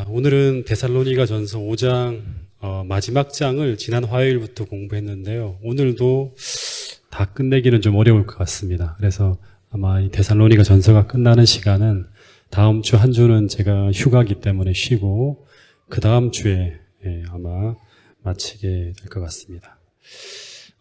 오늘은 데살로니가 전서 5장 마지막 장을 지난 화요일부터 공부했는데요. 오늘도 다 끝내기는 좀 어려울 것 같습니다. 그래서 아마 이 데살로니가 전서가 끝나는 시간은 다음 주 한 주는 제가 휴가기 때문에 쉬고 그 다음 주에 아마 마치게 될 것 같습니다.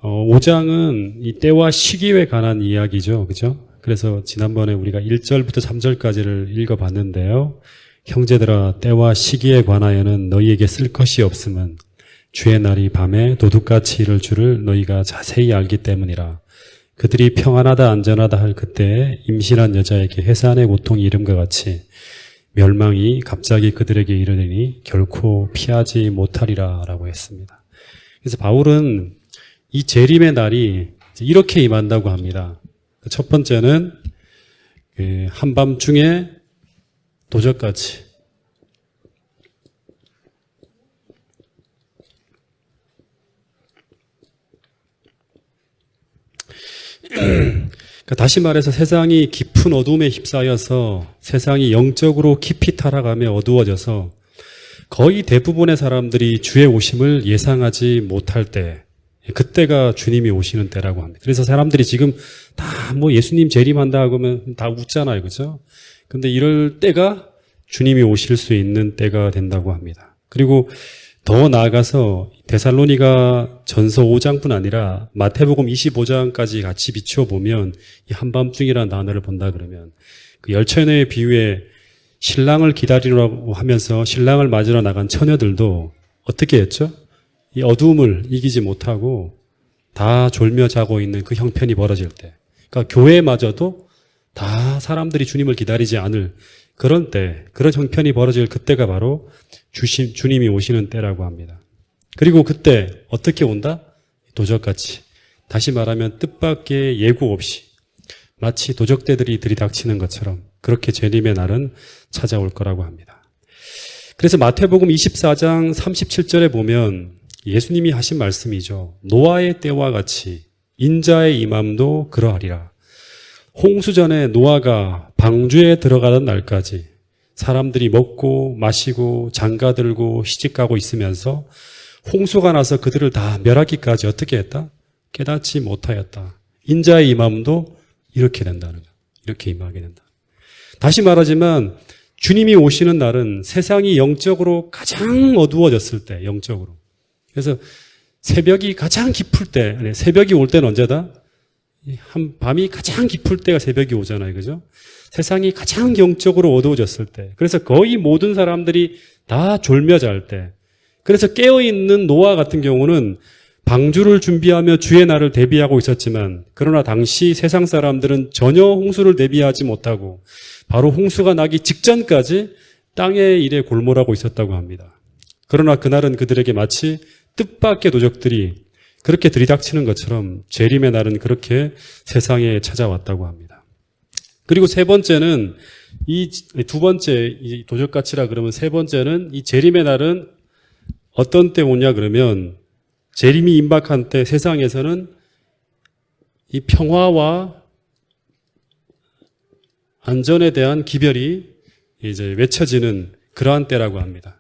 5장은 이 때와 시기에 관한 이야기죠. 그죠? 그래서 지난번에 우리가 1절부터 3절까지를 읽어봤는데요. 형제들아, 때와 시기에 관하여는 너희에게 쓸 것이 없음은 주의 날이 밤에 도둑같이 이를 줄을 너희가 자세히 알기 때문이라. 그들이 평안하다 안전하다 할 그때에 임신한 여자에게 해산의 고통이 이름과 같이 멸망이 갑자기 그들에게 이르리니 결코 피하지 못하리라 라고 했습니다. 그래서 바울은 이 재림의 날이 이렇게 임한다고 합니다. 첫 번째는 한밤중에 도적같이 다시 말해서 세상이 깊은 어둠에 휩싸여서 세상이 영적으로 깊이 타락하며 어두워져서 거의 대부분의 사람들이 주의 오심을 예상하지 못할 때, 그때가 주님이 오시는 때라고 합니다. 그래서 사람들이 지금 다 예수님 재림한다 하면 다 웃잖아요. 그죠? 근데 이럴 때가 주님이 오실 수 있는 때가 된다고 합니다. 그리고 더 나아가서 데살로니가 전서 5장뿐 아니라 마태복음 25장까지 같이 비춰보면 이 한밤중이라는 단어를 본다 그러면 그 열처녀의 비유에 신랑을 기다리려고 하면서 신랑을 맞으러 나간 처녀들도 어떻게 했죠? 이 어두움을 이기지 못하고 다 졸며 자고 있는 그 형편이 벌어질 때, 그러니까 교회마저도 다 사람들이 주님을 기다리지 않을 그런 때, 그런 형편이 벌어질 그때가 바로 주님이 오시는 때라고 합니다. 그리고 그때 어떻게 온다? 도적같이. 다시 말하면 뜻밖의 예고 없이 마치 도적대들이 들이닥치는 것처럼 그렇게 재림의 날은 찾아올 거라고 합니다. 그래서 마태복음 24장 37절에 보면 예수님이 하신 말씀이죠. 노아의 때와 같이 인자의 임함도 그러하리라. 홍수전에 노아가 방주에 들어가던 날까지 사람들이 먹고 마시고 장가들고 시집가고 있으면서 홍수가 나서 그들을 다 멸하기까지 어떻게 했다? 깨닫지 못하였다. 인자의 임함도 이렇게 된다는 거예요. 이렇게 임하게 된다. 다시 말하지만 주님이 오시는 날은 세상이 영적으로 가장 어두워졌을 때, 영적으로. 그래서 새벽이 가장 깊을 때, 새벽이 올 때는 언제다? 밤이 가장 깊을 때가 새벽이 오잖아요. 그죠? 세상이 가장 영적으로 어두워졌을 때. 그래서 거의 모든 사람들이 다 졸며 잘 때. 그래서 깨어있는 노아 같은 경우는 방주를 준비하며 주의 날을 대비하고 있었지만, 그러나 당시 세상 사람들은 전혀 홍수를 대비하지 못하고 바로 홍수가 나기 직전까지 땅의 일에 골몰하고 있었다고 합니다. 그러나 그날은 그들에게 마치 뜻밖의 도적들이 그렇게 들이닥치는 것처럼 재림의 날은 그렇게 세상에 찾아왔다고 합니다. 그리고 세 번째는 두 번째 이 도적같이라 그러면 세 번째는 이 재림의 날은 어떤 때 오냐 그러면 재림이 임박한 때 세상에서는 이 평화와 안전에 대한 기별이 이제 외쳐지는 그러한 때라고 합니다.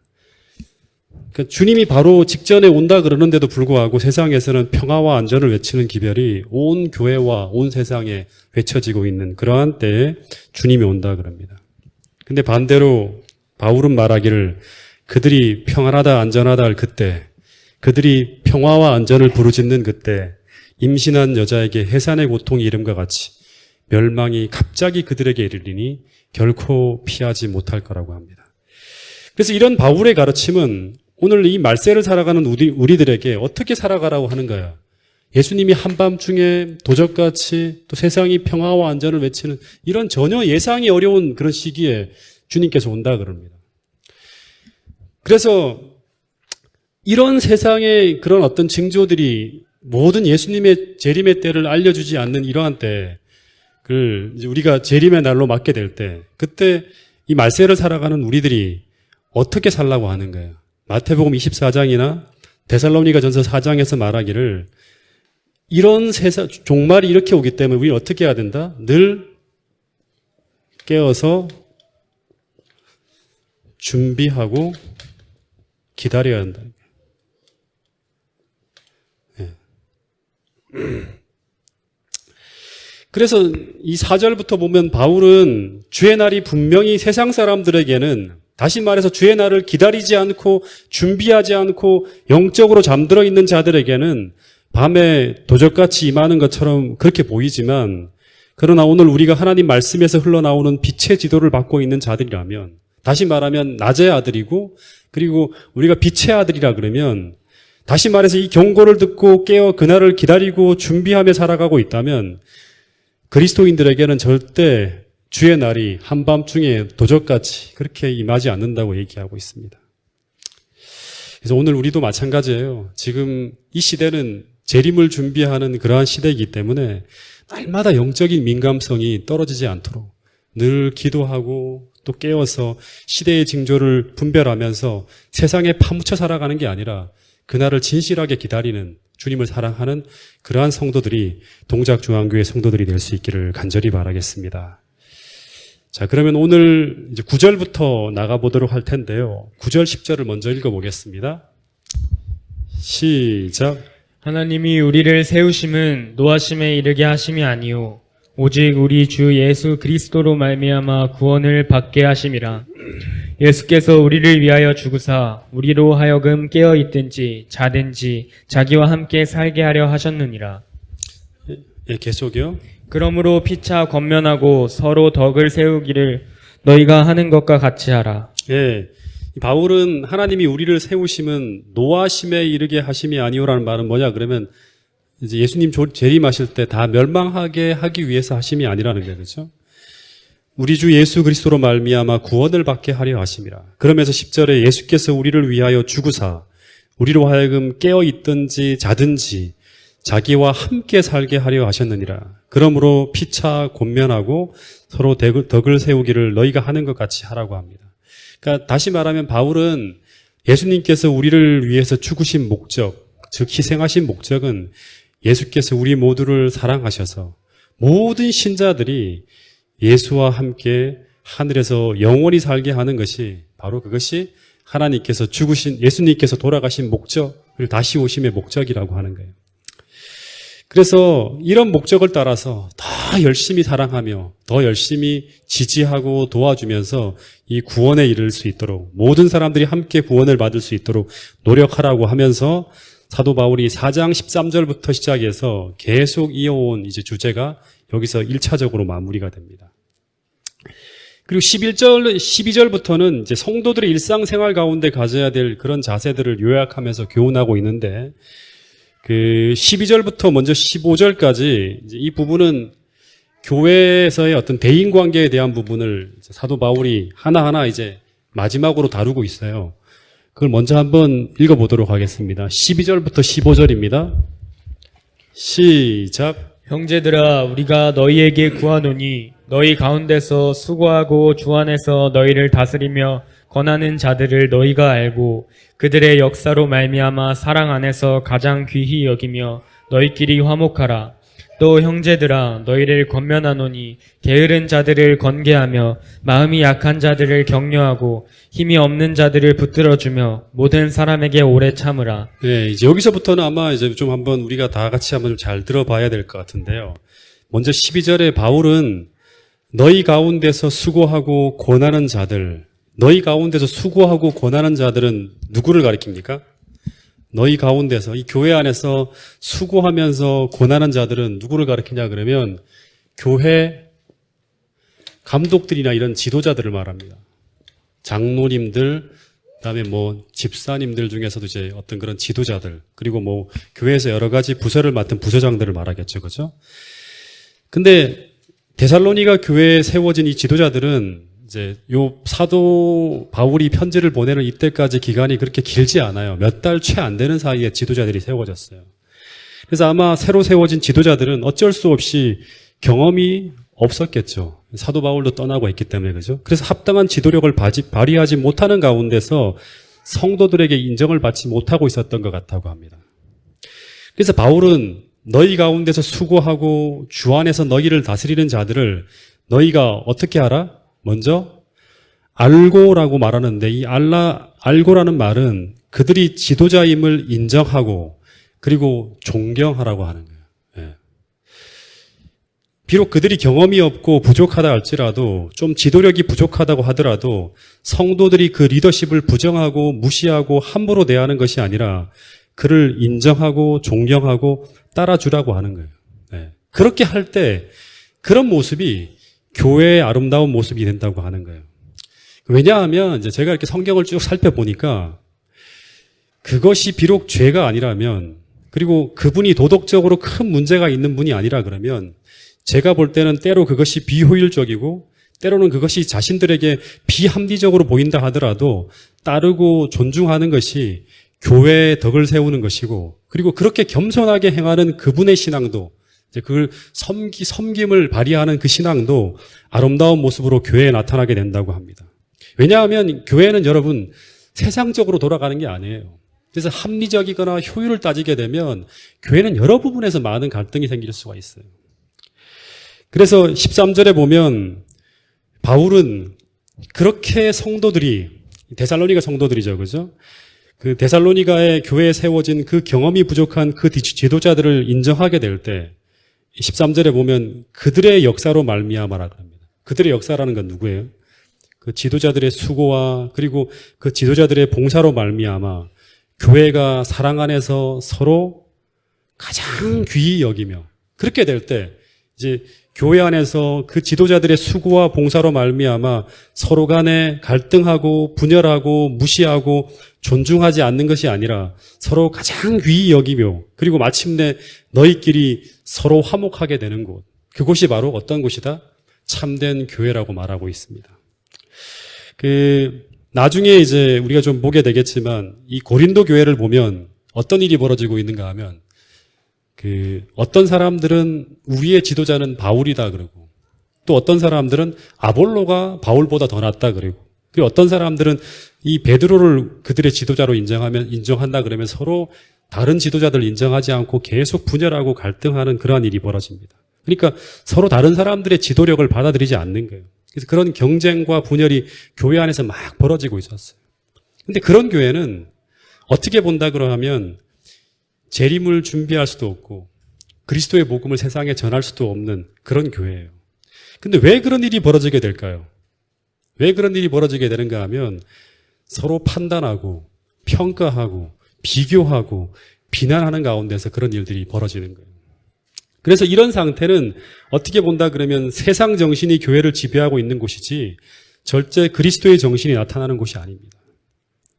그러니까 주님이 바로 직전에 온다 그러는데도 불구하고 세상에서는 평화와 안전을 외치는 기별이 온 교회와 온 세상에 외쳐지고 있는 그러한 때에 주님이 온다 그럽니다. 근데 반대로 바울은 말하기를 그들이 평안하다 안전하다 할 그때, 그들이 평화와 안전을 부르짖는 그때 임신한 여자에게 해산의 고통이 이름과 같이 멸망이 갑자기 그들에게 이르리니 결코 피하지 못할 거라고 합니다. 그래서 이런 바울의 가르침은 오늘 이 말세를 살아가는 우리들에게 어떻게 살아가라고 하는 거야? 예수님이 한밤중에 도적같이 또 세상이 평화와 안전을 외치는 이런 전혀 예상이 어려운 그런 시기에 주님께서 온다 그럽니다. 그래서 이런 세상의 그런 어떤 징조들이 모든 예수님의 재림의 때를 알려주지 않는 이러한 때, 우리가 재림의 날로 맞게 될 때, 그때 이 말세를 살아가는 우리들이 어떻게 살라고 하는 거예요? 마태복음 24장이나 데살로니가 전서 4장에서 말하기를 이런 세상, 종말이 이렇게 오기 때문에 우리는 어떻게 해야 된다? 늘 깨어서 준비하고 기다려야 한다. 예. 그래서 이 4절부터 보면 바울은 주의 날이 분명히 세상 사람들에게는, 다시 말해서 주의 날을 기다리지 않고 준비하지 않고 영적으로 잠들어 있는 자들에게는 밤에 도적같이 임하는 것처럼 그렇게 보이지만, 그러나 오늘 우리가 하나님 말씀에서 흘러나오는 빛의 지도를 받고 있는 자들이라면, 다시 말하면 낮의 아들이고, 그리고 우리가 빛의 아들이라 그러면, 다시 말해서 이 경고를 듣고 깨어 그날을 기다리고 준비하며 살아가고 있다면 그리스도인들에게는 절대 주의 날이 한밤중에 도적같이 그렇게 임하지 않는다고 얘기하고 있습니다. 그래서 오늘 우리도 마찬가지예요. 지금 이 시대는 재림을 준비하는 그러한 시대이기 때문에 날마다 영적인 민감성이 떨어지지 않도록 늘 기도하고 또 깨어서 시대의 징조를 분별하면서 세상에 파묻혀 살아가는 게 아니라 그날을 진실하게 기다리는, 주님을 사랑하는 그러한 성도들이, 동작중앙교회 성도들이 될 수 있기를 간절히 바라겠습니다. 자, 그러면 오늘 이제 9절부터 나가보도록 할 텐데요. 9절, 10절을 먼저 읽어보겠습니다. 시작. 하나님이 우리를 세우심은 노하심에 이르게 하심이 아니요 오직 우리 주 예수 그리스도로 말미암아 구원을 받게 하심이라. 예수께서 우리를 위하여 죽으사 우리로 하여금 깨어 있든지 자든지 자기와 함께 살게 하려 하셨느니라. 예, 계속이요. 그러므로 피차 권면하고 서로 덕을 세우기를 너희가 하는 것과 같이 하라. 예, 바울은 하나님이 우리를 세우심은 노하심에 이르게 하심이 아니오라는 말은 뭐냐 그러면 이제 예수님 재림하실 때 다 멸망하게 하기 위해서 하심이 아니라는 거예요. 그렇죠? 우리 주 예수 그리스도로 말미암아 구원을 받게 하려 하심이라. 그러면서 10절에 예수께서 우리를 위하여 죽으사 우리로 하여금 깨어 있든지 자든지 자기와 함께 살게 하려 하셨느니라. 그러므로 피차 권면하고 서로 덕을 세우기를 너희가 하는 것 같이 하라고 합니다. 그러니까 다시 말하면 바울은 예수님께서 우리를 위해서 죽으신 목적, 즉 희생하신 목적은 예수께서 우리 모두를 사랑하셔서 모든 신자들이 예수와 함께 하늘에서 영원히 살게 하는 것이 바로 그것이 하나님께서 죽으신, 예수님께서 돌아가신 목적, 그리고 다시 오심의 목적이라고 하는 거예요. 그래서 이런 목적을 따라서 더 열심히 사랑하며 더 열심히 지지하고 도와주면서 이 구원에 이를 수 있도록, 모든 사람들이 함께 구원을 받을 수 있도록 노력하라고 하면서 사도 바울이 4장 13절부터 시작해서 계속 이어온 이제 주제가 여기서 1차적으로 마무리가 됩니다. 그리고 12절부터는 이제 성도들의 일상생활 가운데 가져야 될 그런 자세들을 요약하면서 교훈하고 있는데, 그 12절부터 먼저 15절까지 이 부분은 교회에서의 어떤 대인 관계에 대한 부분을 사도 바울이 하나하나 이제 마지막으로 다루고 있어요. 그걸 먼저 한번 읽어보도록 하겠습니다. 12절부터 15절입니다. 시작. 형제들아, 우리가 너희에게 구하노니 너희 가운데서 수고하고 주 안에서 너희를 다스리며 권하는 자들을 너희가 알고 그들의 역사로 말미암아 사랑 안에서 가장 귀히 여기며 너희끼리 화목하라. 또 형제들아, 너희를 권면하노니 게으른 자들을 권계하며 마음이 약한 자들을 격려하고 힘이 없는 자들을 붙들어주며 모든 사람에게 오래 참으라. 네, 이제 여기서부터는 아마 이제 좀 한번 우리가 다 같이 한번 좀 잘 들어봐야 될 것 같은데요. 먼저 12절에 바울은 너희 가운데서 수고하고 고난하는 자들, 너희 가운데서 수고하고 고난하는 자들은 누구를 가리킵니까? 너희 가운데서, 이 교회 안에서 수고하면서 고난하는 자들은 누구를 가리키냐 그러면 교회 감독들이나 이런 지도자들을 말합니다. 장로님들, 그다음에 뭐 집사님들 중에서도 이제 어떤 그런 지도자들, 그리고 뭐 교회에서 여러 가지 부서를 맡은 부서장들을 말하겠죠. 그죠? 근데 데살로니가 교회에 세워진 이 지도자들은 이제 요 사도 바울이 편지를 보내는 이때까지 기간이 그렇게 길지 않아요. 몇 달 채 안 되는 사이에 지도자들이 세워졌어요. 그래서 아마 새로 세워진 지도자들은 어쩔 수 없이 경험이 없었겠죠. 사도 바울도 떠나고 있기 때문에, 그죠? 그래서 합당한 지도력을 발휘하지 못하는 가운데서 성도들에게 인정을 받지 못하고 있었던 것 같다고 합니다. 그래서 바울은 너희 가운데서 수고하고 주 안에서 너희를 다스리는 자들을 너희가 어떻게 하라? 먼저 알고라고 말하는데 이 알고라는 말은 그들이 지도자임을 인정하고 그리고 존경하라고 하는 거예요. 예. 비록 그들이 경험이 없고 부족하다 할지라도 좀 지도력이 부족하다고 하더라도 성도들이 그 리더십을 부정하고 무시하고 함부로 대하는 것이 아니라 그를 인정하고 존경하고 따라주라고 하는 거예요. 예. 그렇게 할 때 그런 모습이 교회의 아름다운 모습이 된다고 하는 거예요. 왜냐하면 이제 제가 이렇게 성경을 쭉 살펴보니까 그것이 비록 죄가 아니라면 그리고 그분이 도덕적으로 큰 문제가 있는 분이 아니라 그러면 제가 볼 때는 때로 그것이 비효율적이고 때로는 그것이 자신들에게 비합리적으로 보인다 하더라도 따르고 존중하는 것이 교회의 덕을 세우는 것이고 그리고 그렇게 겸손하게 행하는 그분의 신앙도 이제 그걸 섬김을 발휘하는 그 신앙도 아름다운 모습으로 교회에 나타나게 된다고 합니다. 왜냐하면 교회는 여러분 세상적으로 돌아가는 게 아니에요. 그래서 합리적이거나 효율을 따지게 되면 교회는 여러 부분에서 많은 갈등이 생길 수가 있어요. 그래서 13절에 보면 바울은 그렇게 성도들이 데살로니가 성도들이죠. 그죠? 그 데살로니가의 교회에 세워진 그 경험이 부족한 그 지도자들을 인정하게 될 때 13절에 보면 그들의 역사로 말미암아라 그럽니다. 그들의 역사라는 건 누구예요? 그 지도자들의 수고와 그리고 그 지도자들의 봉사로 말미암아 교회가 사랑 안에서 서로 가장 귀히 여기며 그렇게 될 때 이제 교회 안에서 그 지도자들의 수고와 봉사로 말미암아 서로 간에 갈등하고 분열하고 무시하고 존중하지 않는 것이 아니라 서로 가장 귀히 여기며 그리고 마침내 너희끼리 서로 화목하게 되는 곳. 그곳이 바로 어떤 곳이다? 참된 교회라고 말하고 있습니다. 나중에 이제 우리가 좀 보게 되겠지만 이 고린도 교회를 보면 어떤 일이 벌어지고 있는가 하면 어떤 사람들은 우리의 지도자는 바울이다 그러고 또 어떤 사람들은 아볼로가 바울보다 더 낫다 그러고 그리고 어떤 사람들은 이 베드로를 그들의 지도자로 인정한다 그러면 서로 다른 지도자들을 인정하지 않고 계속 분열하고 갈등하는 그러한 일이 벌어집니다. 그러니까 서로 다른 사람들의 지도력을 받아들이지 않는 거예요. 그래서 그런 경쟁과 분열이 교회 안에서 막 벌어지고 있었어요. 근데 그런 교회는 어떻게 본다 그러면 재림을 준비할 수도 없고 그리스도의 복음을 세상에 전할 수도 없는 그런 교회예요. 근데 왜 그런 일이 벌어지게 될까요? 왜 그런 일이 벌어지게 되는가 하면 서로 판단하고 평가하고 비교하고 비난하는 가운데서 그런 일들이 벌어지는 거예요. 그래서 이런 상태는 어떻게 본다 그러면 세상 정신이 교회를 지배하고 있는 곳이지 절대 그리스도의 정신이 나타나는 곳이 아닙니다.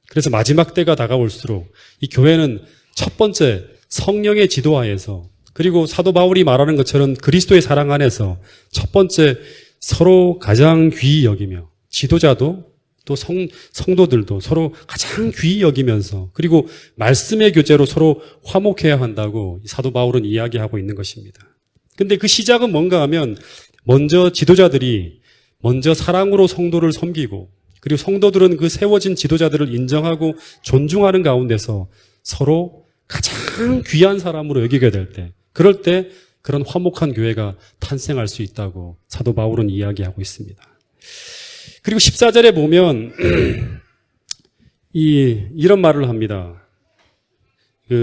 그래서 마지막 때가 다가올수록 이 교회는 첫 번째 성령의 지도하에서 그리고 사도 바울이 말하는 것처럼 그리스도의 사랑 안에서 첫 번째 서로 가장 귀히 여기며 지도자도 또 성도들도 서로 가장 귀히 여기면서 그리고 말씀의 교제로 서로 화목해야 한다고 사도 바울은 이야기하고 있는 것입니다. 근데 그 시작은 뭔가 하면 먼저 지도자들이 먼저 사랑으로 성도를 섬기고 그리고 성도들은 그 세워진 지도자들을 인정하고 존중하는 가운데서 서로 가장 귀한 사람으로 여기게 될 때 그럴 때 그런 화목한 교회가 탄생할 수 있다고 사도 바울은 이야기하고 있습니다. 그리고 14절에 보면 이런 말을 합니다.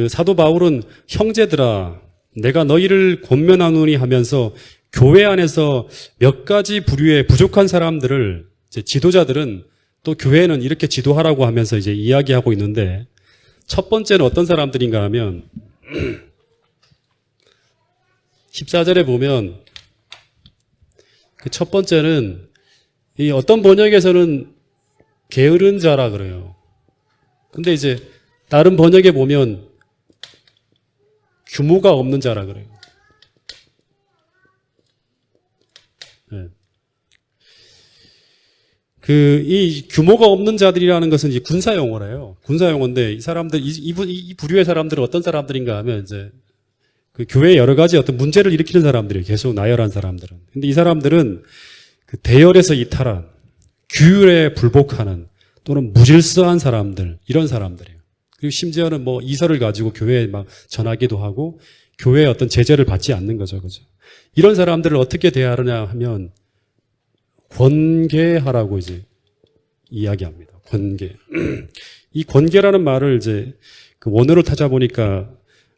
사도 바울은 형제들아 내가 너희를 권면하노니 하면서 교회 안에서 몇 가지 부류의 부족한 사람들을 이제 지도자들은 또 교회는 이렇게 지도하라고 하면서 이제 이야기하고 있는데 첫 번째는 어떤 사람들인가 하면 14절에 보면 그 첫 번째는 이 어떤 번역에서는 게으른 자라 그래요. 근데 이제 다른 번역에 보면 규모가 없는 자라 그래요. 네. 이 규모가 없는 자들이라는 것은 이제 군사 용어래요. 군사 용어인데 이 사람들, 이 부류의 사람들은 어떤 사람들인가 하면 이제 그 교회에 여러 가지 어떤 문제를 일으키는 사람들이에요. 계속 나열한 사람들은. 근데 이 사람들은 그 대열에서 이탈한, 규율에 불복하는 또는 무질서한 사람들, 이런 사람들이에요. 그리고 심지어는 뭐 이설을 가지고 교회에 막 전하기도 하고 교회의 어떤 제재를 받지 않는 거죠. 그죠? 이런 사람들을 어떻게 대하느냐 하면 권계하라고 이제 이야기합니다. 권계. 이 권계라는 말을 이제 그 원어를 찾아보니까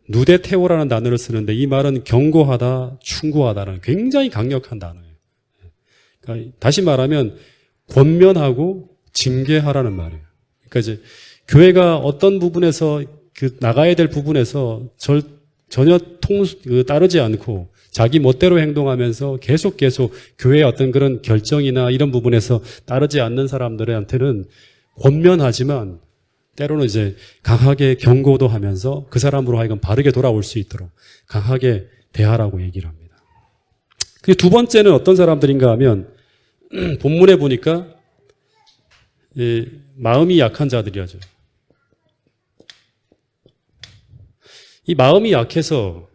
누데테오라는 단어를 쓰는데 이 말은 경고하다, 충고하다라는 굉장히 강력한 단어예요. 그러니까 다시 말하면 권면하고 징계하라는 말이에요. 그러니까 이제 교회가 어떤 부분에서 그 나가야 될 부분에서 전혀 따르지 않고 자기 멋대로 행동하면서 계속 교회의 어떤 그런 결정이나 이런 부분에서 따르지 않는 사람들한테는 권면하지만 때로는 이제 강하게 경고도 하면서 그 사람으로 하여금 바르게 돌아올 수 있도록 강하게 대하라고 얘기를 합니다. 그 두 번째는 어떤 사람들인가 하면 본문에 보니까 마음이 약한 자들이죠. 이 마음이 약해서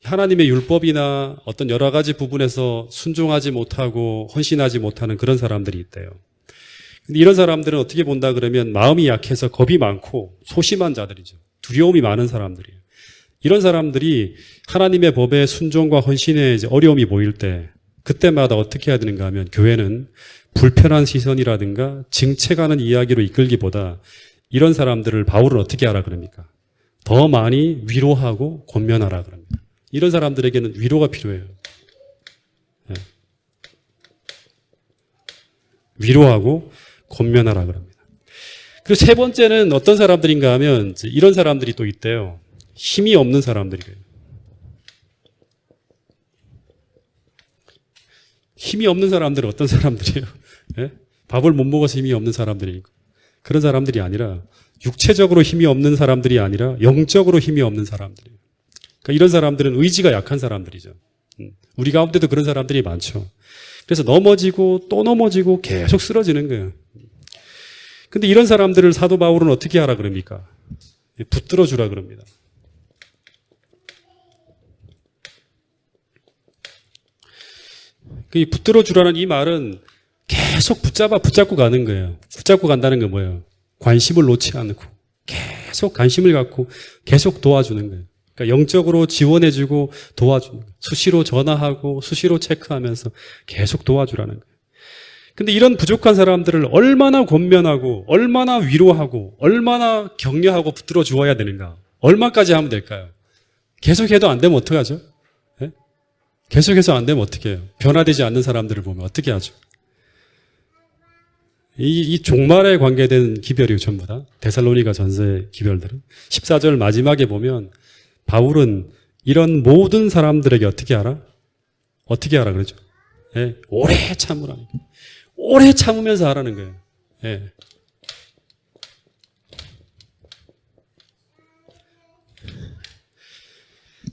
하나님의 율법이나 어떤 여러 가지 부분에서 순종하지 못하고 헌신하지 못하는 그런 사람들이 있대요. 근데 이런 사람들은 어떻게 본다 그러면 마음이 약해서 겁이 많고 소심한 자들이죠. 두려움이 많은 사람들이에요. 이런 사람들이 하나님의 법의 순종과 헌신에 이제 어려움이 보일 때 그때마다 어떻게 해야 되는가 하면 교회는 불편한 시선이라든가 증책하는 이야기로 이끌기보다 이런 사람들을 바울은 어떻게 하라 그럽니까? 더 많이 위로하고 권면하라 그럽니다. 이런 사람들에게는 위로가 필요해요. 네. 위로하고 권면하라 그럽니다. 그리고 세 번째는 어떤 사람들인가 하면 이런 사람들이 또 있대요. 힘이 없는 사람들이래요. 힘이 없는 사람들은 어떤 사람들이에요? 네? 밥을 못 먹어서 힘이 없는 사람들이니까. 그런 사람들이 아니라 육체적으로 힘이 없는 사람들이 아니라 영적으로 힘이 없는 사람들이에요. 그러니까 이런 사람들은 의지가 약한 사람들이죠. 우리 가운데도 그런 사람들이 많죠. 그래서 넘어지고 또 넘어지고 계속 쓰러지는 거예요. 근데 이런 사람들을 사도 바울은 어떻게 하라 그럽니까? 붙들어 주라 그럽니다. 그 붙들어 주라는 이 말은 계속 붙잡고 가는 거예요. 붙잡고 간다는 건 뭐예요? 관심을 놓지 않고 계속 관심을 갖고 계속 도와주는 거예요. 그러니까 영적으로 지원해주고 도와주는 거예요. 수시로 전화하고 수시로 체크하면서 계속 도와주라는 거예요. 근데 이런 부족한 사람들을 얼마나 권면하고 얼마나 위로하고 얼마나 격려하고 붙들어 주어야 되는가? 얼마까지 하면 될까요? 계속해도 안 되면 어떡하죠? 네? 계속해서 안 되면 어떻게 해요? 변화되지 않는 사람들을 보면 어떻게 하죠? 이 종말에 관계된 기별이에요, 전부 다. 데살로니가 전서의 기별들은. 14절 마지막에 보면 바울은 이런 모든 사람들에게 어떻게 하라? 어떻게 하라 그러죠? 예, 오래 참으라는 거예요. 오래 참으면서 하라는 거예요. 예.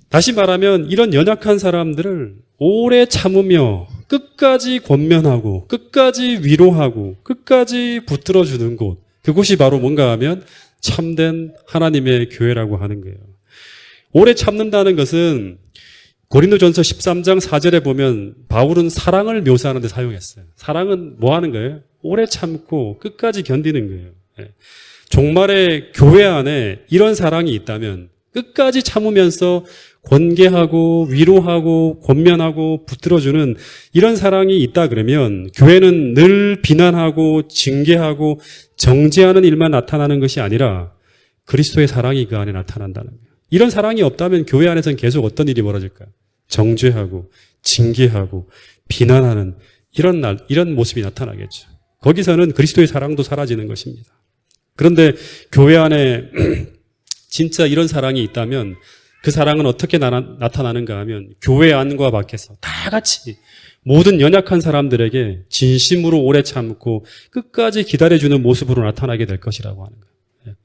다시 말하면 이런 연약한 사람들을 오래 참으며 끝까지 권면하고 끝까지 위로하고 끝까지 붙들어주는 곳, 그곳이 바로 뭔가 하면 참된 하나님의 교회라고 하는 거예요. 오래 참는다는 것은 고린도전서 13장 4절에 보면 바울은 사랑을 묘사하는 데 사용했어요. 사랑은 뭐 하는 거예요? 오래 참고 끝까지 견디는 거예요. 예. 종말의 교회 안에 이런 사랑이 있다면 끝까지 참으면서 권계하고 위로하고 권면하고 붙들어주는 이런 사랑이 있다 그러면 교회는 늘 비난하고 징계하고 정죄하는 일만 나타나는 것이 아니라 그리스도의 사랑이 그 안에 나타난다는 거예요. 이런 사랑이 없다면 교회 안에서는 계속 어떤 일이 벌어질까요? 정죄하고 징계하고 비난하는 이런 모습이 나타나겠죠. 거기서는 그리스도의 사랑도 사라지는 것입니다. 그런데 교회 안에 진짜 이런 사랑이 있다면 그 사랑은 어떻게 나타나는가 하면 교회 안과 밖에서 다 같이 모든 연약한 사람들에게 진심으로 오래 참고 끝까지 기다려주는 모습으로 나타나게 될 것이라고 하는 거예요.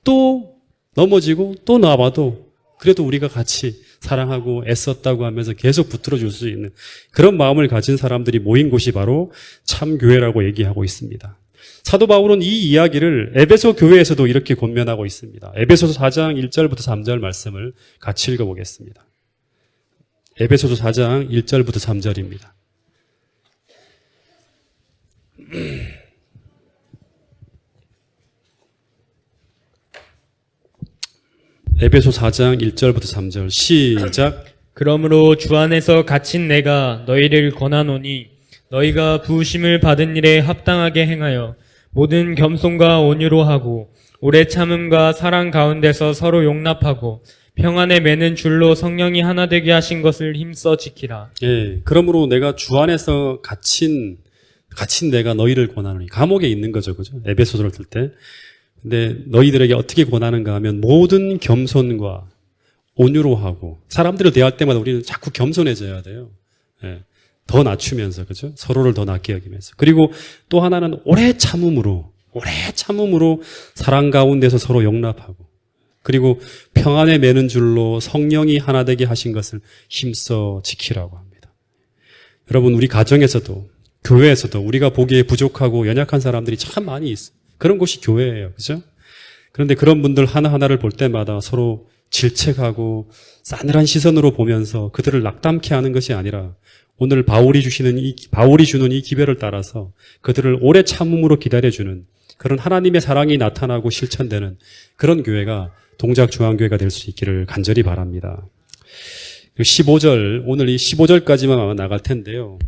또 넘어지고 또 나와도 그래도 우리가 같이 사랑하고 애썼다고 하면서 계속 붙들어줄 수 있는 그런 마음을 가진 사람들이 모인 곳이 바로 참교회라고 얘기하고 있습니다. 사도 바울은 이 이야기를 에베소 교회에서도 이렇게 권면하고 있습니다. 에베소서 4장 1절부터 3절 말씀을 같이 읽어보겠습니다. 에베소서 4장 1절부터 3절입니다. 에베소 4장 1절부터 3절 시작. 그러므로 주 안에서 갇힌 내가 너희를 권하노니 너희가 부으심을 받은 일에 합당하게 행하여 모든 겸손과 온유로 하고 오래 참음과 사랑 가운데서 서로 용납하고 평안에 매는 줄로 성령이 하나 되게 하신 것을 힘써 지키라. 예, 그러므로 내가 주 안에서 갇힌 내가 너희를 권하노니. 감옥에 있는 거죠, 그죠? 에베소서를 쓸 때. 근데 너희들에게 어떻게 권하는가 하면 모든 겸손과 온유로 하고, 사람들을 대할 때마다 우리는 자꾸 겸손해져야 돼요. 예, 더 낮추면서, 그죠? 서로를 더 낮게 여기면서. 그리고 또 하나는 오래 참음으로 사랑 가운데서 서로 용납하고, 그리고 평안에 매는 줄로 성령이 하나 되게 하신 것을 힘써 지키라고 합니다. 여러분, 우리 가정에서도 교회에서도 우리가 보기에 부족하고 연약한 사람들이 참 많이 있어요. 그런 곳이 교회예요. 그죠? 그런데 그런 분들 하나하나를 볼 때마다 서로 질책하고 싸늘한 시선으로 보면서 그들을 낙담케 하는 것이 아니라 오늘 바울이 주는 이 기별을 따라서 그들을 오래 참음으로 기다려주는 그런 하나님의 사랑이 나타나고 실천되는 그런 교회가 동작중앙교회가 될 수 있기를 간절히 바랍니다. 15절, 오늘 이 15절까지만 아마 나갈 텐데요.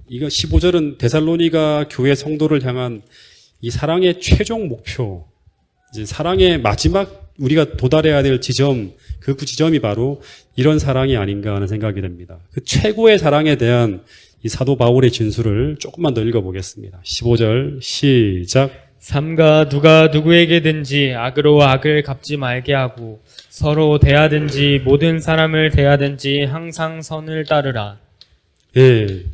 이거 15절은 데살로니가 교회 성도를 향한 이 사랑의 최종 목표, 이제 사랑의 마지막 우리가 도달해야 될 지점, 그 지점이 바로 이런 사랑이 아닌가 하는 생각이 듭니다. 그 최고의 사랑에 대한 이 사도 바울의 진술을 조금만 더 읽어보겠습니다. 15절 시작. 삼가 누가 누구에게든지 악으로 악을 갚지 말게 하고 서로 대하든지 모든 사람을 대하든지 항상 선을 따르라. 예.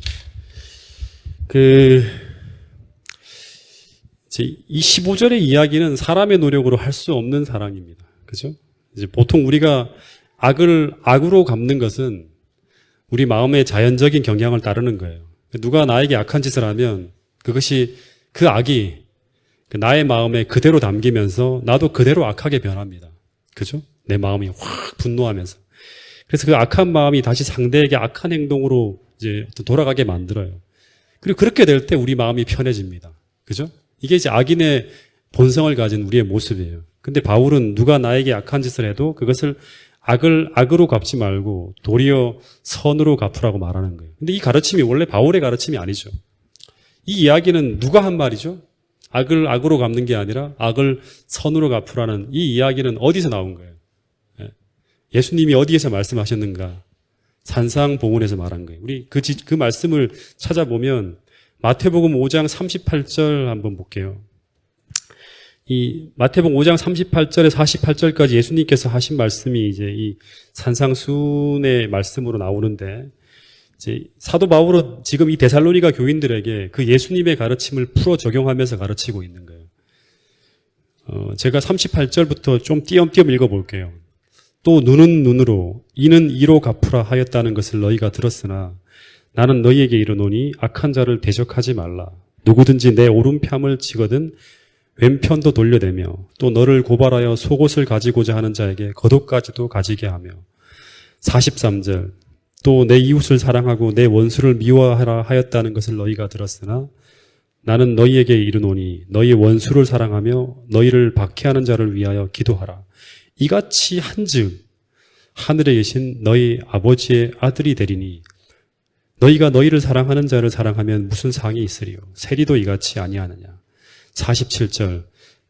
이제 이 15절의 이야기는 사람의 노력으로 할 수 없는 사랑입니다. 그죠? 이제 보통 우리가 악으로 갚는 것은 우리 마음의 자연적인 경향을 따르는 거예요. 누가 나에게 악한 짓을 하면 그것이 그 악이 나의 마음에 그대로 담기면서 나도 그대로 악하게 변합니다. 그죠? 내 마음이 확 분노하면서. 그래서 그 악한 마음이 다시 상대에게 악한 행동으로 이제 돌아가게 만들어요. 그리고 그렇게 될 때 우리 마음이 편해집니다. 그죠? 이게 이제 악인의 본성을 가진 우리의 모습이에요. 근데 바울은 누가 나에게 악한 짓을 해도 그것을 악으로 갚지 말고 도리어 선으로 갚으라고 말하는 거예요. 근데 이 가르침이 원래 바울의 가르침이 아니죠. 이 이야기는 누가 한 말이죠? 악을 악으로 갚는 게 아니라 악을 선으로 갚으라는 이 이야기는 어디서 나온 거예요? 예수님이 어디에서 말씀하셨는가? 산상보훈에서 말한 거예요. 우리 그 말씀을 찾아보면 마태복음 5장 38절 한번 볼게요. 이 마태복음 5장 38절에서 48절까지 예수님께서 하신 말씀이 이제 이 산상수훈의 말씀으로 나오는데, 이제 사도 바울은 지금 이 데살로니가 교인들에게 그 예수님의 가르침을 풀어 적용하면서 가르치고 있는 거예요. 제가 38절부터 좀 띄엄띄엄 읽어볼게요. 또 눈은 눈으로 이는 이로 갚으라 하였다는 것을 너희가 들었으나 나는 너희에게 이르노니 악한 자를 대적하지 말라. 누구든지 내 오른편을 치거든 왼편도 돌려대며 또 너를 고발하여 속옷을 가지고자 하는 자에게 겉옷까지도 가지게 하며. 43절 또 내 이웃을 사랑하고 내 원수를 미워하라 하였다는 것을 너희가 들었으나 나는 너희에게 이르노니 너희 원수를 사랑하며 너희를 박해하는 자를 위하여 기도하라. 이같이 한즉 하늘에 계신 너희 아버지의 아들이 되리니 너희가 너희를 사랑하는 자를 사랑하면 무슨 상이 있으리요? 세리도 이같이 아니하느냐. 47절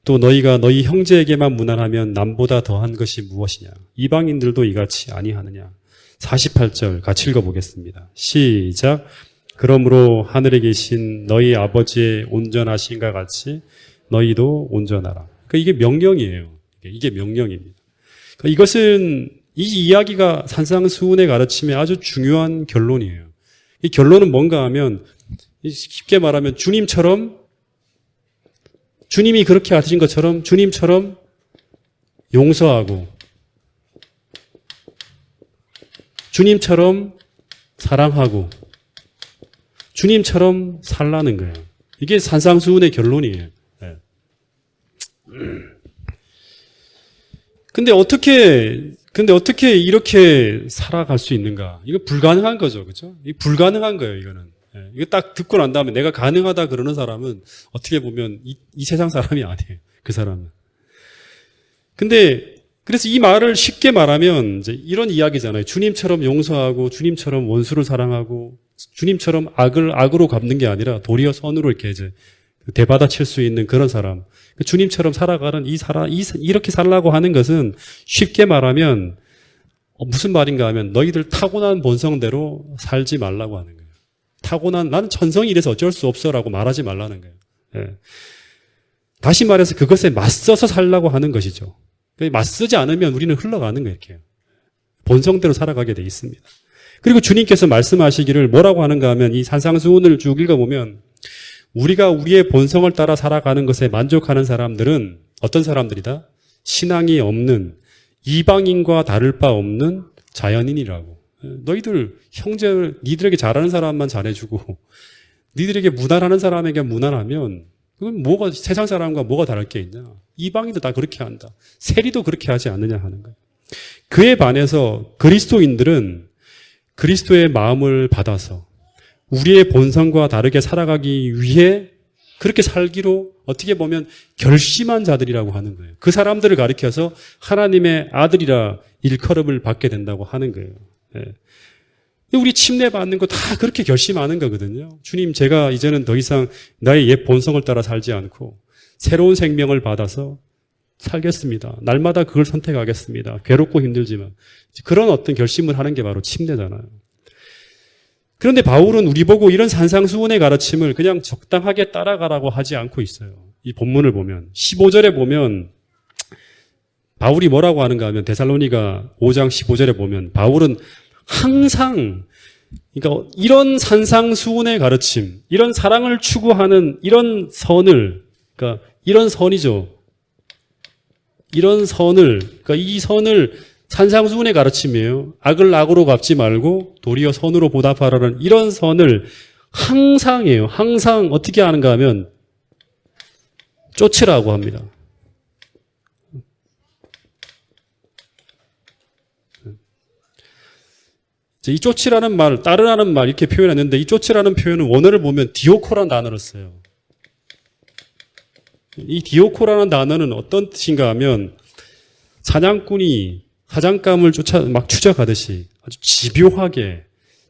또 너희가 너희 형제에게만 무난하면 남보다 더한 것이 무엇이냐. 이방인들도 이같이 아니하느냐. 48절 같이 읽어보겠습니다. 시작. 그러므로 하늘에 계신 너희 아버지의 온전하신가 같이 너희도 온전하라. 그러니까 이게 명령이에요. 이게 명령입니다. 그러니까 이것은 이 이야기가 산상수훈의 가르침의 아주 중요한 결론이에요. 이 결론은 뭔가 하면 쉽게 말하면 주님이 그렇게 하신 것처럼 주님처럼 용서하고 주님처럼 사랑하고 주님처럼 살라는 거예요. 이게 산상수훈의 결론이에요. 네. 근데 어떻게 이렇게 살아갈 수 있는가? 이거 불가능한 거죠. 그죠? 이거 불가능한 거예요, 이거는. 예, 이거 딱 듣고 난 다음에 내가 가능하다 그러는 사람은 어떻게 보면 이 세상 사람이 아니에요. 그 사람은. 근데 그래서 이 말을 쉽게 말하면 이제 이런 이야기잖아요. 주님처럼 용서하고 주님처럼 원수를 사랑하고 주님처럼 악을 악으로 갚는 게 아니라 도리어 선으로 이렇게 이제 대받아칠 수 있는 그런 사람, 주님처럼 살아가는 이렇게 살라고 하는 것은 쉽게 말하면 무슨 말인가 하면 너희들 타고난 본성대로 살지 말라고 하는 거예요. 나는 천성이 이래서 어쩔 수 없어라고 말하지 말라는 거예요. 예. 다시 말해서 그것에 맞서서 살라고 하는 것이죠. 맞서지 않으면 우리는 흘러가는 거예요. 이렇게. 본성대로 살아가게 돼 있습니다. 그리고 주님께서 말씀하시기를 뭐라고 하는가 하면 이 산상수훈을 쭉 읽어보면 우리가 우리의 본성을 따라 살아가는 것에 만족하는 사람들은 어떤 사람들이다? 신앙이 없는 이방인과 다를 바 없는 자연인이라고. 너희들 니들에게 잘하는 사람만 잘해주고 니들에게 무난하는 사람에게 무난하면 그건 세상 사람과 뭐가 다를 게 있냐. 이방인도 다 그렇게 한다. 세리도 그렇게 하지 않느냐 하는 거예요. 그에 반해서 그리스도인들은 그리스도의 마음을 받아서 우리의 본성과 다르게 살아가기 위해 그렇게 살기로 어떻게 보면 결심한 자들이라고 하는 거예요. 그 사람들을 가리켜서 하나님의 아들이라 일컬음을 받게 된다고 하는 거예요. 예. 우리 침례받는 거 다 그렇게 결심하는 거거든요. 주님, 제가 이제는 더 이상 나의 옛 본성을 따라 살지 않고 새로운 생명을 받아서 살겠습니다. 날마다 그걸 선택하겠습니다. 괴롭고 힘들지만. 그런 어떤 결심을 하는 게 바로 침례잖아요. 그런데 바울은 우리 보고 이런 산상수훈의 가르침을 그냥 적당하게 따라가라고 하지 않고 있어요. 이 본문을 보면 15절에 보면 바울이 뭐라고 하는가 하면 데살로니가 5장 15절에 보면 바울은 항상 그러니까 이런 산상수훈의 가르침, 이런 사랑을 추구하는 이런 선을 그러니까 이런 선이죠. 이런 선을 그러니까 이 선을 산상수훈의 가르침이에요. 악을 악으로 갚지 말고 도리어 선으로 보답하라는 이런 선을 항상 해요. 항상 어떻게 하는가 하면 쫓으라고 합니다. 이 쫓으라는 말, 따르라는 말 이렇게 표현했는데 이 쫓으라는 표현은 원어를 보면 디오코라는 단어를 써요. 이 디오코라는 단어는 어떤 뜻인가 하면 사냥꾼이 사냥감을 추적하듯이 아주 집요하게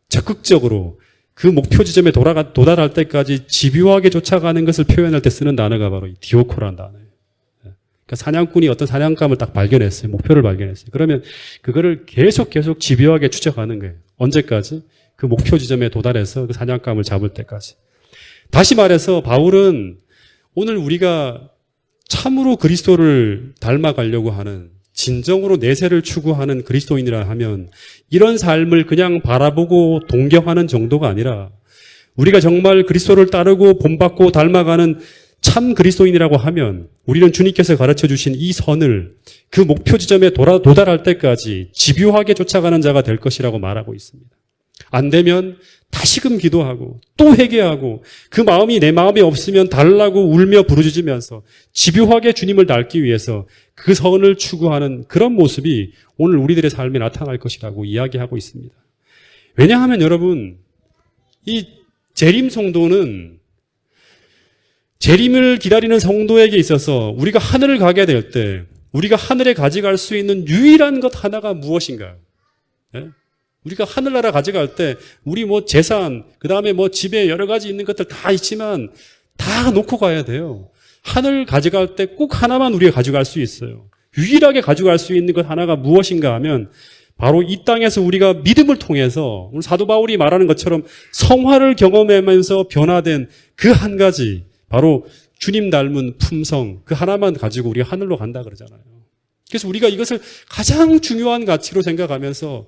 적극적으로 그 목표 지점에 도달할 때까지 집요하게 쫓아가는 것을 표현할 때 쓰는 단어가 바로 이 디오코라는 단어예요. 그러니까 사냥꾼이 어떤 사냥감을 딱 발견했어요. 목표를 발견했어요. 그러면 그거를 계속 집요하게 추적하는 거예요. 언제까지? 그 목표 지점에 도달해서 그 사냥감을 잡을 때까지. 다시 말해서 바울은 오늘 우리가 참으로 그리스도를 닮아가려고 하는 진정으로 내세를 추구하는 그리스도인이라 하면 이런 삶을 그냥 바라보고 동경하는 정도가 아니라 우리가 정말 그리스도를 따르고 본받고 닮아가는 참 그리스도인이라고 하면 우리는 주님께서 가르쳐 주신 이 선을 그 목표 지점에 도달할 때까지 집요하게 쫓아가는 자가 될 것이라고 말하고 있습니다. 안 되면 다시금 기도하고 또 회개하고 그 마음이 내 마음에 없으면 달라고 울며 부르짖으면서 집요하게 주님을 닮기 위해서 그 선을 추구하는 그런 모습이 오늘 우리들의 삶에 나타날 것이라고 이야기하고 있습니다. 왜냐하면 여러분 이 재림 성도는 재림을 기다리는 성도에게 있어서 우리가 하늘을 가게 될 때 우리가 하늘에 가져갈 수 있는 유일한 것 하나가 무엇인가요? 네? 우리가 하늘나라 가져갈 때 우리 재산, 그 다음에 집에 여러 가지 있는 것들 다 있지만 다 놓고 가야 돼요. 하늘 가져갈 때 꼭 하나만 우리가 가져갈 수 있어요. 유일하게 가져갈 수 있는 것 하나가 무엇인가 하면 바로 이 땅에서 우리가 믿음을 통해서 오늘 사도 바울이 말하는 것처럼 성화를 경험하면서 변화된 그 한 가지 바로 주님 닮은 품성 그 하나만 가지고 우리가 하늘로 간다 그러잖아요. 그래서 우리가 이것을 가장 중요한 가치로 생각하면서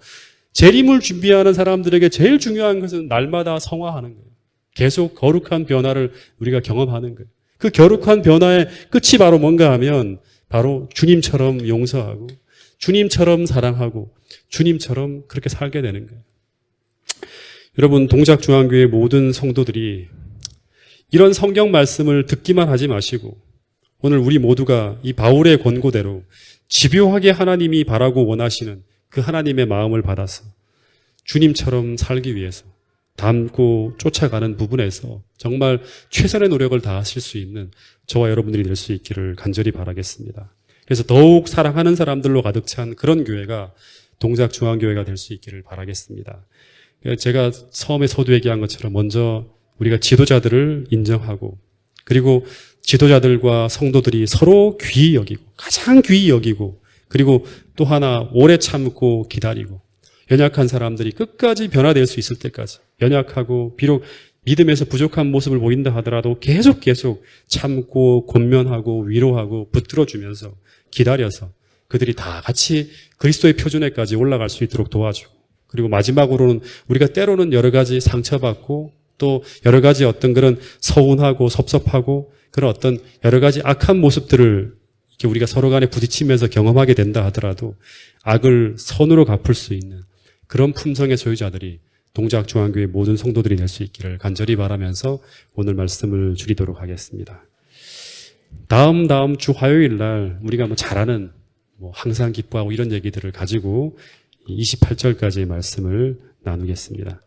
재림을 준비하는 사람들에게 제일 중요한 것은 날마다 성화하는 거예요. 계속 거룩한 변화를 우리가 경험하는 거예요. 그 거룩한 변화의 끝이 바로 뭔가 하면 바로 주님처럼 용서하고 주님처럼 사랑하고 주님처럼 그렇게 살게 되는 거예요. 여러분 동작중앙교회 모든 성도들이 이런 성경 말씀을 듣기만 하지 마시고 오늘 우리 모두가 이 바울의 권고대로 집요하게 하나님이 바라고 원하시는 그 하나님의 마음을 받아서 주님처럼 살기 위해서 닮고 쫓아가는 부분에서 정말 최선의 노력을 다하실 수 있는 저와 여러분들이 될 수 있기를 간절히 바라겠습니다. 그래서 더욱 사랑하는 사람들로 가득 찬 그런 교회가 동작중앙교회가 될 수 있기를 바라겠습니다. 제가 처음에 서두 얘기한 것처럼 먼저 우리가 지도자들을 인정하고 그리고 지도자들과 성도들이 서로 귀히 여기고, 가장 귀히 여기고, 그리고 또 하나 오래 참고 기다리고, 연약한 사람들이 끝까지 변화될 수 있을 때까지 연약하고 비록 믿음에서 부족한 모습을 보인다 하더라도 계속 참고 권면하고 위로하고 붙들어주면서 기다려서 그들이 다 같이 그리스도의 표준에까지 올라갈 수 있도록 도와주고, 그리고 마지막으로는 우리가 때로는 여러 가지 상처받고 또 여러 가지 어떤 그런 서운하고 섭섭하고 그런 어떤 여러 가지 악한 모습들을 이렇게 우리가 서로 간에 부딪히면서 경험하게 된다 하더라도 악을 선으로 갚을 수 있는 그런 품성의 소유자들이 동작중앙교회 모든 성도들이 될 수 있기를 간절히 바라면서 오늘 말씀을 줄이도록 하겠습니다. 다음 주 화요일 날 우리가 잘 아는 항상 기뻐하고 이런 얘기들을 가지고 28절까지의 말씀을 나누겠습니다.